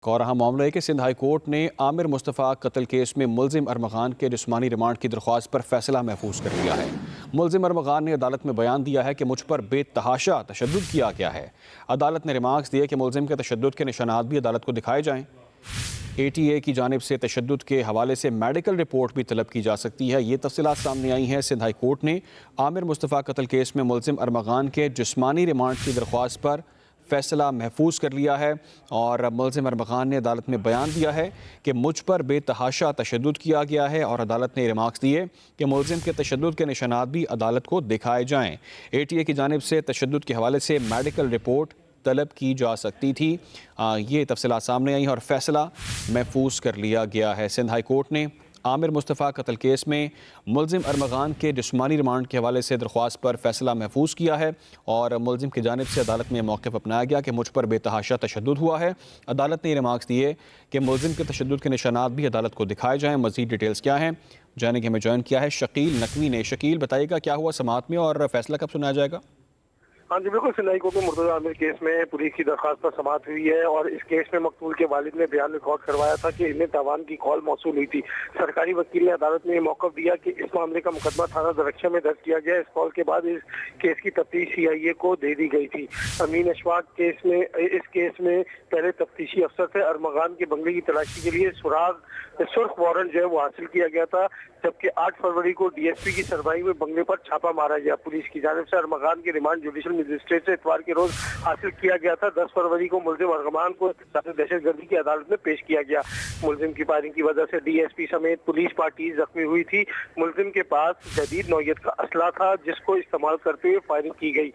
और अहम मामला है कि सिंध हाई कोर्ट ने आमिर मुस्तफ़ा कत्ल केस में मुलजिम अरमगान के जिस्मानी रिमांड की दरख्वास्त पर फैसला महफूज कर लिया है। मुलजिम अरमगान ने अदालत में बयान दिया है कि मुझ पर बेतहाशा तशद्दुद किया गया है। अदालत ने रिमार्क्स दिए कि मुलजिम के तशद्दुद के निशानात भी अदालत को दिखाए जाएँ। ATA की जानिब से तशद्दुद के हवाले से मेडिकल रिपोर्ट भी तलब की जा सकती है। ये तफसीलात सामने आई हैं। सिंध हाई कोर्ट ने आमिर मुस्तफ़ा कत्ल केस में मुलजिम अरमगान के जिस्मानी रिमांड की दरख्वास्त पर फैसला महफूज कर लिया है और मुलजिम अरमगान ने अदालत में बयान दिया है कि मुझ पर बेतहाशा तशद्दुद किया गया है और अदालत ने रिमार्क्स दिए कि मुलजिम के तशद्दुद के निशानात भी अदालत को दिखाए जाएँ। ATA की जानिब से तशद्दुद के हवाले से मेडिकल रिपोर्ट तलब की जा सकती थी। ये तफसीलात सामने आई और फैसला महफूज कर लिया गया है। सिंध हाई कोर्ट ने आमिर मुस्तफ़ा कत्ल केस में मुलजिम अरमगान के जिस्मानी रिमांड के हवाले से दरख्वास्त पर फैसला महफूज किया है और मुलजिम की जानिब से अदालत में मौक़िफ़ अपनाया गया कि मुझ पर बेतहाशा तशद्दुद हुआ है। अदालत ने रिमार्क्स दिए कि मुलजिम के तशद्दुद के निशानात भी अदालत को दिखाए जाएँ। मज़ीद डिटेल्स क्या हैं जाने के हमें ज्वाइन किया है शकील नकवी ने। शकील, बताइएगा क्या हुआ समाअत में और फैसला कब सुनाया जाएगा? हाँ जी, बिल्कुल। सिंध हाई कोर्ट में मुर्तज़ा आमिर केस में पुलिस की दरख्वास्त पर समाअत हुई है और इस केस में मकतूल के वालिद ने बयान रिकॉर्ड करवाया था कि इन्हें तावान की कॉल मौसूल हुई थी। सरकारी वकील ने अदालत में ये मौक़िफ़ दिया कि इस मामले का मुकदमा थाना दरख्शा में दर्ज किया गया। इस कॉल के बाद इस केस की तफ्तीश CIA को दे दी गई थी। अमीन अशफाक इस केस में पहले तफ्तीशी अफसर थे। अरमगान के बंगले की तलाशी के लिए सुर्ख वारंट जो है वो हासिल किया गया था, जबकि 8 फरवरी को DSP की सरबराही में बंगले पर छापा मारा गया। पुलिस की जानिब से अरमगान के रिमांड जुडिशल मजिस्ट्रेट से इतवार के रोज हासिल किया गया था। 10 फरवरी को मुलजिम अरमगान को दहशतगर्दी की अदालत में पेश किया गया। मुलजिम की फायरिंग की वजह से DSP समेत पुलिस पार्टी जख्मी हुई थी। मुलजिम के पास जदीद नौयत का असला था जिसको इस्तेमाल करते हुए फायरिंग की गई।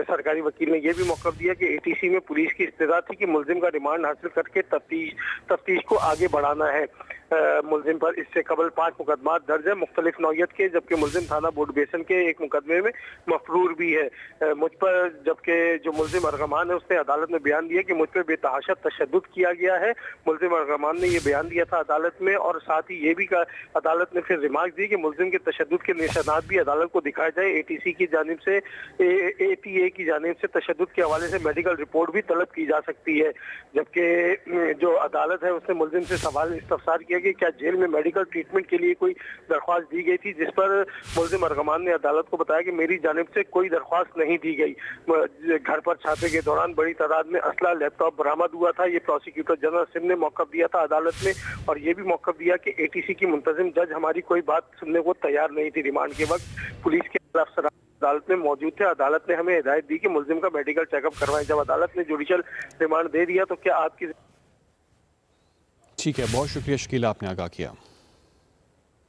सरकारी वकील ने यह भी मौक़िफ़ दिया कि ATC में पुलिस की इस्तदा थी कि मुलजिम का रिमांड हासिल करके तफ्तीश को आगे बढ़ाना है। मुलजिम पर इससे कबल 5 मुकदमा दर्ज है मुख्तलिफ नौयत के, जबकि मुलजिम थाना बोर्ड बेसन के एक मुकदमे में मफरूर भी है मुझ पर। जबकि जो मुलजिम अरगमान है उसने अदालत में बयान दिया कि मुझ पर बेतहाशा तशद्दुद किया गया है। मुलजिम अरगमान ने ये बयान दिया था अदालत में और साथ ही ये भी कहा अदालत ने फिर रिमार्क दी कि मुलजिम के तशद्दुद के निशानात भी अदालत को दिखाए जाए। ATA की जानिब से तशद्दुद के हवाले से मेडिकल रिपोर्ट भी तलब की जा सकती है। जबकि जो अदालत है उसने मुलजिम से सवाल इस्तफसार किया कि क्या जेल में मेडिकल ट्रीटमेंट के लिए कोई दरख्वास्त दी गई थी, जिस पर मुलजिम अरगमान ने अदालत को बताया कि मेरी जानिब से कोई दरख्वास्त नहीं दी गई। घर पर छापे के दौरान बड़ी तादाद में असला लैपटॉप बरामद हुआ था। ये प्रोसिक्यूटर जनरल सिंध ने मौक़िफ़ दिया था अदालत में और ये भी मौक़िफ़ दिया कि ATC की मुंतजिम जज हमारी कोई बात सुनने को तैयार नहीं थी। रिमांड के वक्त पुलिस के अफसर अदालत में मौजूद थे। अदालत ने हमें हिदायत दी कि मुलजिम का मेडिकल चेकअप करवाएं। जब अदालत ने जुडिशल रिमांड दे दिया तो क्या आपकी ठीक है, बहुत शुक्रिया शकील, आपने आगाह किया।